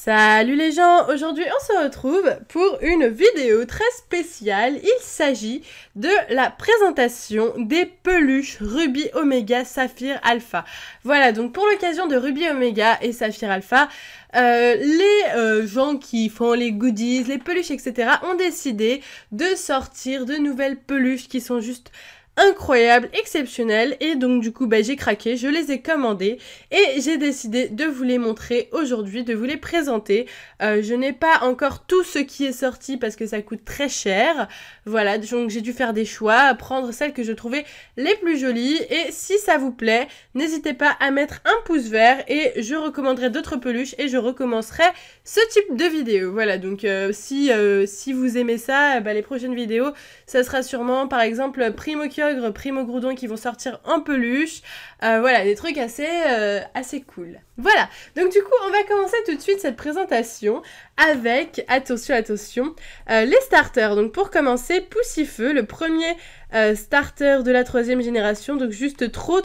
Salut les gens, aujourd'hui on se retrouve pour une vidéo très spéciale. Il s'agit de la présentation des peluches Ruby Omega Saphir Alpha. Voilà, donc pour l'occasion de Ruby Omega et Saphir Alpha, les gens qui font les goodies, les peluches, etc. ont décidé de sortir de nouvelles peluches qui sont juste incroyable, exceptionnel, et donc du coup j'ai craqué, je les ai commandés et j'ai décidé de vous les montrer aujourd'hui, de vous les présenter. Je n'ai pas encore tout ce qui est sorti parce que ça coûte très cher, voilà, donc j'ai dû faire des choix, prendre celles que je trouvais les plus jolies, et si ça vous plaît, n'hésitez pas à mettre un pouce vert et je recommanderai d'autres peluches et je recommencerai ce type de vidéo. Voilà, donc si vous aimez ça, les prochaines vidéos, ça sera sûrement par exemple Primo Kyogre, Primo Groudon qui vont sortir en peluche. Voilà, des trucs assez cool. Voilà, donc du coup, on va commencer tout de suite cette présentation avec, attention, les starters. Donc pour commencer, Poussifeu, le premier starter de la 3e génération, donc juste trop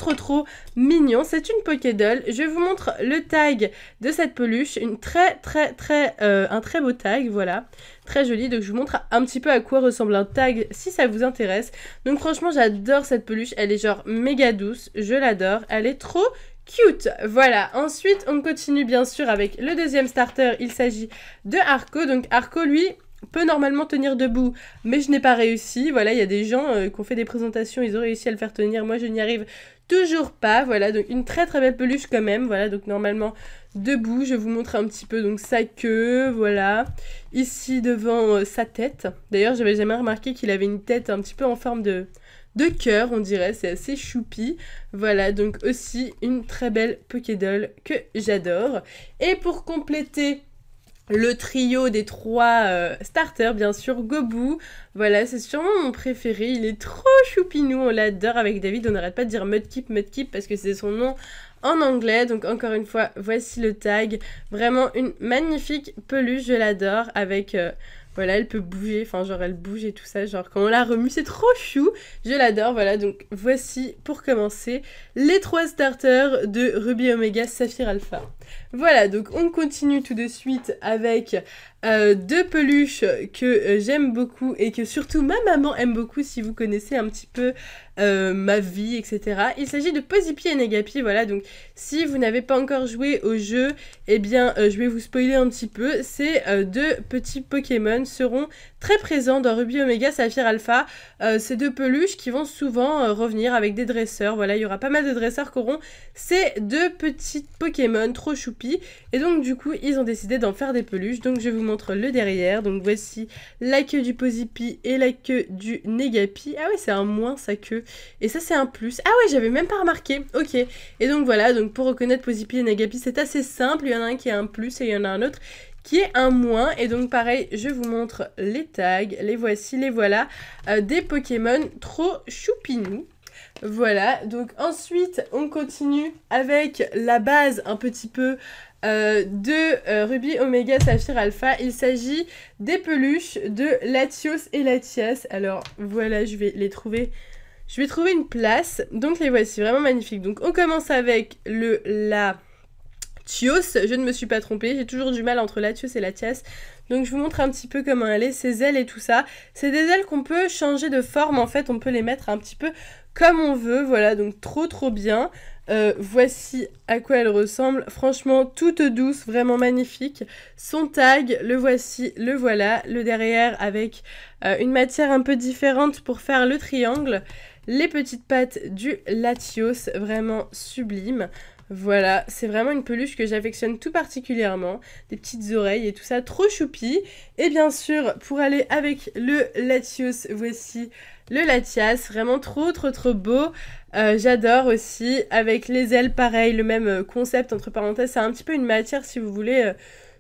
mignon. C'est une Pokédoll. Je vous montre le tag de cette peluche, un très beau tag, voilà, très joli. Donc je vous montre un petit peu à quoi ressemble un tag si ça vous intéresse. Donc franchement, j'adore cette peluche, elle est genre méga douce, je l'adore, elle est trop cute. Voilà, ensuite on continue bien sûr avec le deuxième starter, il s'agit de Arco. Donc Arco, lui, peut normalement tenir debout, mais je n'ai pas réussi. Voilà, il y a des gens qui ont fait des présentations, ils ont réussi à le faire tenir, moi je n'y arrive toujours pas. Voilà, donc une très belle peluche quand même. Voilà, donc normalement debout, je vous montre un petit peu donc sa queue, voilà, ici devant sa tête. D'ailleurs, j'avais jamais remarqué qu'il avait une tête un petit peu en forme de cœur, on dirait, c'est assez choupi. Voilà, donc aussi une très belle Pokédoll que j'adore. Et pour compléter le trio des 3 starters, bien sûr, Gobu. Voilà, c'est sûrement mon préféré, il est trop choupinou, on l'adore avec David, on n'arrête pas de dire Mudkip parce que c'est son nom en anglais. Donc encore une fois, voici le tag, vraiment une magnifique peluche, je l'adore, avec voilà, elle peut bouger, enfin genre elle bouge et tout ça, genre quand on la remue, c'est trop chou, je l'adore. Voilà, donc voici pour commencer les 3 starters de Ruby Omega Saphir Alpha. Voilà, donc on continue tout de suite avec 2 peluches que j'aime beaucoup et que surtout ma maman aime beaucoup si vous connaissez un petit peu ma vie, etc. Il s'agit de Pozipi et Negapi. Voilà, donc si vous n'avez pas encore joué au jeu, eh bien je vais vous spoiler un petit peu. Ces 2 petits Pokémon seront très présents dans Ruby Omega Saphir Alpha. Ces 2 peluches qui vont souvent revenir avec des dresseurs. Voilà, il y aura pas mal de dresseurs qui auront ces 2 petits Pokémon trop choupis. Et donc du coup, ils ont décidé d'en faire des peluches. Donc je vous montre le derrière. Donc voici la queue du Pozipi et la queue du Negapi. Ah ouais, c'est un moins sa queue. Et ça, c'est un plus. Ah ouais, j'avais même pas remarqué. Ok. Et donc voilà, donc pour reconnaître Pozipi et Negapi, c'est assez simple. Il y en a un qui est un plus et il y en a un autre qui est un moins. Et donc pareil, je vous montre les tags. Les voici, les voilà. Des Pokémon trop choupinous. Voilà, donc ensuite on continue avec la base un petit peu de Ruby Omega Saphir Alpha. Il s'agit des peluches de Latios et Latias. Alors voilà, je vais les trouver. Je vais trouver une place. Donc les voici, vraiment magnifiques. Donc on commence avec le Latios. Je ne me suis pas trompée, j'ai toujours du mal entre Latios et Latias. Donc je vous montre un petit peu comment elle est, ses ailes et tout ça. C'est des ailes qu'on peut changer de forme, en fait, on peut les mettre un petit peu comme on veut. Voilà, donc trop bien. Voici à quoi elle ressemble. Franchement, toute douce, vraiment magnifique. Son tag, le voici, le voilà. Le derrière avec une matière un peu différente pour faire le triangle. Les petites pattes du Latios, vraiment sublime. Voilà, c'est vraiment une peluche que j'affectionne tout particulièrement. Des petites oreilles et tout ça, trop choupi. Et bien sûr, pour aller avec le Latios, voici le Latias. Vraiment trop beau. J'adore aussi. Avec les ailes, pareil, le même concept, entre parenthèses. C'est un petit peu une matière, si vous voulez,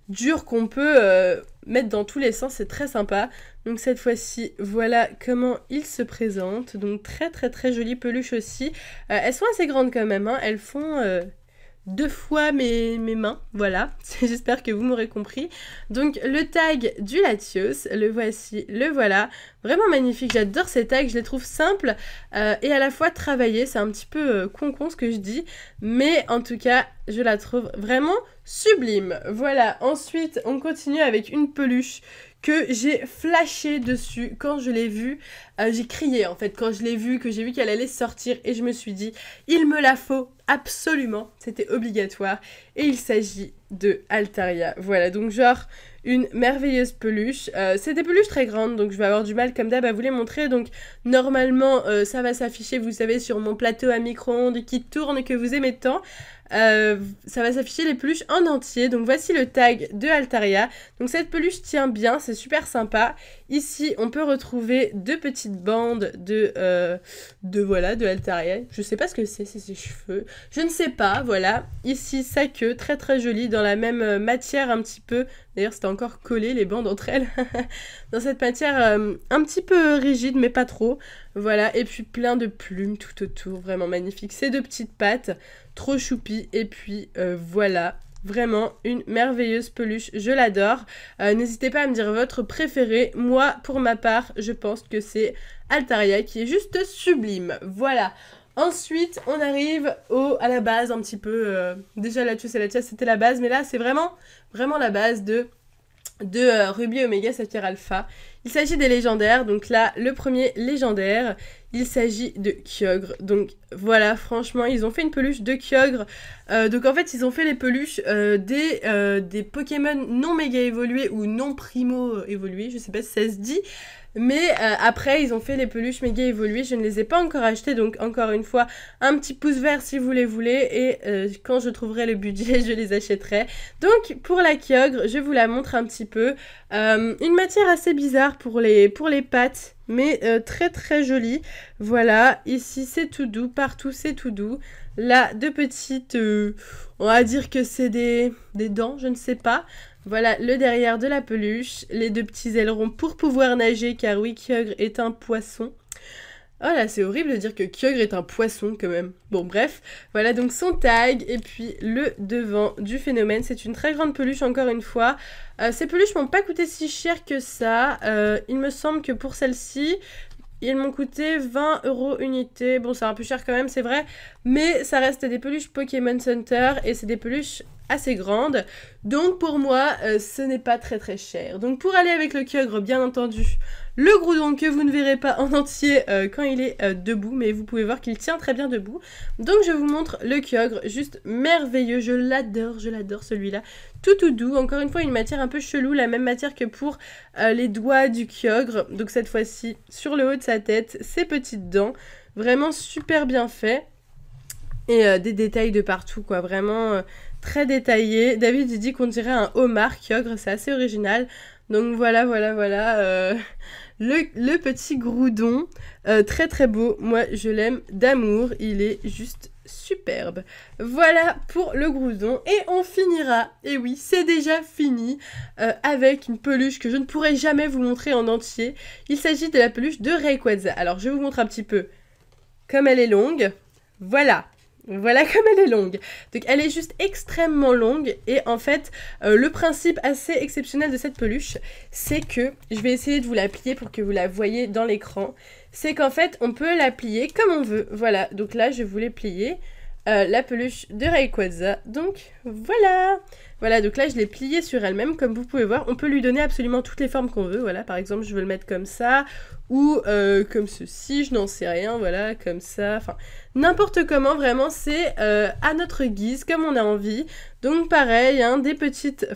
dure qu'on peut mettre dans tous les sens. C'est très sympa. Donc cette fois-ci, voilà comment il se présente. Donc très jolie peluche aussi. Elles sont assez grandes quand même, hein. Elles font 2 fois mes mains, voilà. J'espère que vous m'aurez compris. Donc le tag du Latios, le voici, le voilà. Vraiment magnifique, j'adore ces tags, je les trouve simples et à la fois travaillés. C'est un petit peu con ce que je dis, mais en tout cas, je la trouve vraiment sublime. Voilà, ensuite, on continue avec une peluche que j'ai flashé dessus quand je l'ai vue. J'ai crié en fait quand je l'ai vue, que j'ai vu qu'elle allait sortir et je me suis dit, il me la faut absolument, c'était obligatoire. Et il s'agit de Altaria. Voilà, donc genre une merveilleuse peluche. C'est des peluches très grandes, donc je vais avoir du mal comme d'hab à vous les montrer. Donc normalement, ça va s'afficher, vous savez, sur mon plateau à micro-ondes qui tourne, que vous aimez tant. Ça va s'afficher les peluches en entier. Donc voici le tag de Altaria. Donc cette peluche tient bien, c'est super sympa. Ici, on peut retrouver deux petites bandes de Altaria. Je sais pas ce que c'est ses cheveux. Je ne sais pas, voilà. Ici, sa queue, très très jolie, dans la même matière un petit peu. D'ailleurs, c'était encore collé les bandes entre elles. Dans cette matière un petit peu rigide, mais pas trop. Voilà, et puis plein de plumes tout autour, vraiment magnifique. Ces deux petites pattes, trop choupi. Et puis voilà, vraiment une merveilleuse peluche, je l'adore. N'hésitez pas à me dire votre préféré. Moi, pour ma part, je pense que c'est Altaria qui est juste sublime. Voilà. Ensuite, on arrive à la base un petit peu. Déjà, la Latios et la Latias, c'était la base, mais là, c'est vraiment la base de Ruby Omega Saphir Alpha. Il s'agit des légendaires, donc là, le premier légendaire, il s'agit de Kyogre. Donc voilà, franchement, ils ont fait une peluche de Kyogre. Donc en fait, ils ont fait les peluches des Pokémon non méga évolués ou non primo évolués, je sais pas si ça se dit. Mais après, ils ont fait les peluches méga évoluées. Je ne les ai pas encore achetées, donc encore une fois, un petit pouce vert si vous les voulez. Et quand je trouverai le budget, je les achèterai. Donc, pour la Kyogre, je vous la montre un petit peu. Une matière assez bizarre pour les pattes, mais très très jolie. Voilà, ici c'est tout doux, partout c'est tout doux. Là, deux petites, on va dire que c'est des dents, je ne sais pas. Voilà le derrière de la peluche, les deux petits ailerons pour pouvoir nager, car oui, Kyogre est un poisson. Oh là, c'est horrible de dire que Kyogre est un poisson quand même. Bon, bref, voilà donc son tag et puis le devant du phénomène. C'est une très grande peluche encore une fois. Ces peluches m'ont pas coûté si cher que ça. Il me semble que pour celle-ci, ils m'ont coûté 20 € unité. Bon, c'est un peu cher quand même, c'est vrai. Mais ça reste des peluches Pokémon Center et c'est des peluches assez grandes. Donc pour moi, ce n'est pas très très cher. Donc pour aller avec le Kyogre, bien entendu, le Groudon que vous ne verrez pas en entier quand il est debout. Mais vous pouvez voir qu'il tient très bien debout. Donc je vous montre le Kyogre, juste merveilleux. Je l'adore celui-là. Tout doux, encore une fois une matière un peu chelou, la même matière que pour les doigts du Kyogre. Donc cette fois-ci, sur le haut de sa tête, ses petites dents. Vraiment super bien fait. Et des détails de partout, quoi. Vraiment très détaillé. David, il dit qu'on dirait un homard Kyogre, c'est assez original. Donc voilà. Le petit Groudon, très très beau. Moi, je l'aime d'amour. Il est juste superbe. Voilà pour le Groudon. Et on finira, et oui, c'est déjà fini, avec une peluche que je ne pourrai jamais vous montrer en entier. Il s'agit de la peluche de Rayquaza. Alors, je vous montre un petit peu comme elle est longue. Voilà comme elle est longue. Donc elle est juste extrêmement longue et en fait le principe assez exceptionnel de cette peluche, c'est que, je vais essayer de vous la plier pour que vous la voyez dans l'écran, c'est qu'en fait on peut la plier comme on veut. Voilà, donc là je voulais plier la peluche de Rayquaza. Donc voilà, donc là je l'ai pliée sur elle-même, comme vous pouvez voir. On peut lui donner absolument toutes les formes qu'on veut. Voilà, par exemple je veux le mettre comme ça, ou comme ceci, je n'en sais rien, voilà, comme ça, enfin n'importe comment, vraiment c'est à notre guise, comme on a envie. Donc pareil, hein, des petites,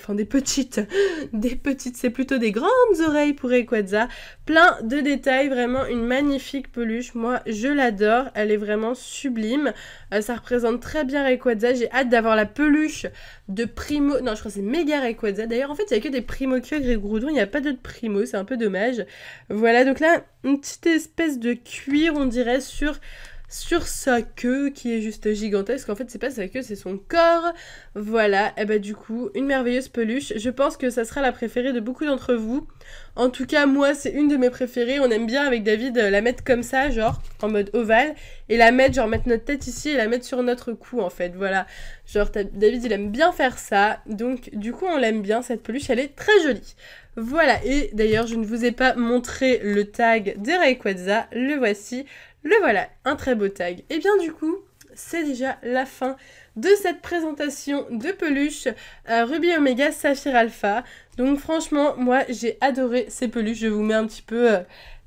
c'est plutôt des grandes oreilles pour Rayquaza, plein de détails, vraiment une magnifique peluche. Moi je l'adore, elle est vraiment sublime, ça représente très bien Rayquaza. J'ai hâte d'avoir la peluche de Primo, non je crois que c'est Méga Rayquaza, d'ailleurs en fait il n'y a que des Primo Kyogre et Groudon, il n'y a pas d'autres Primo, c'est un peu dommage. Voilà, donc là une petite espèce de cuir on dirait sur sa queue qui est juste gigantesque. En fait c'est pas sa queue, c'est son corps. Voilà, et bah du coup une merveilleuse peluche. Je pense que ça sera la préférée de beaucoup d'entre vous. En tout cas moi c'est une de mes préférées. On aime bien avec David la mettre comme ça, genre en mode ovale et la mettre, genre mettre notre tête ici et la mettre sur notre cou en fait, voilà. Genre David il aime bien faire ça, donc du coup on l'aime bien, cette peluche elle est très jolie. Voilà, et d'ailleurs je ne vous ai pas montré le tag de Rayquaza, le voici, le voilà, un très beau tag. Et bien du coup, c'est déjà la fin de cette présentation de peluche Ruby Omega Saphir Alpha. Donc franchement, moi j'ai adoré ces peluches, je vous mets un petit peu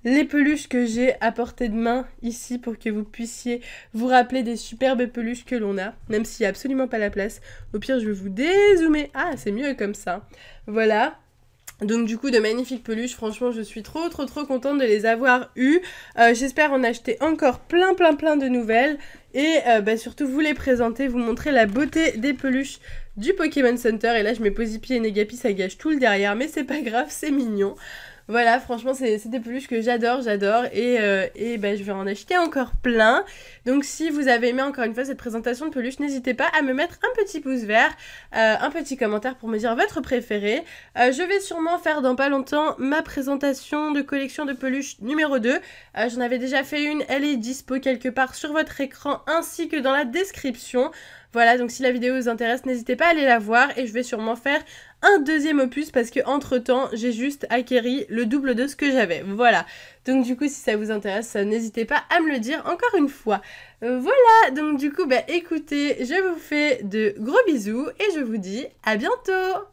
les peluches que j'ai à portée de main ici pour que vous puissiez vous rappeler des superbes peluches que l'on a, même s'il n'y a absolument pas la place. Au pire, je vais vous dézoomer. Ah, c'est mieux comme ça. Voilà. Donc du coup de magnifiques peluches, franchement je suis trop contente de les avoir eues. J'espère en acheter encore plein de nouvelles et surtout vous les présenter, vous montrer la beauté des peluches du Pokémon Center. Et là je mets Posipi et Negapi, ça gâche tout le derrière mais c'est pas grave, c'est mignon. Voilà, franchement, c'est des peluches que j'adore et je vais en acheter encore plein. Donc si vous avez aimé encore une fois cette présentation de peluches, n'hésitez pas à me mettre un petit pouce vert, un petit commentaire pour me dire votre préféré. Je vais sûrement faire dans pas longtemps ma présentation de collection de peluches numéro 2. J'en avais déjà fait une, elle est dispo quelque part sur votre écran ainsi que dans la description. Voilà, donc si la vidéo vous intéresse, n'hésitez pas à aller la voir et je vais sûrement faire un deuxième opus parce que entre temps j'ai juste acquéri le double de ce que j'avais. Voilà, donc du coup si ça vous intéresse, n'hésitez pas à me le dire encore une fois. Voilà, donc du coup écoutez, je vous fais de gros bisous et je vous dis à bientôt.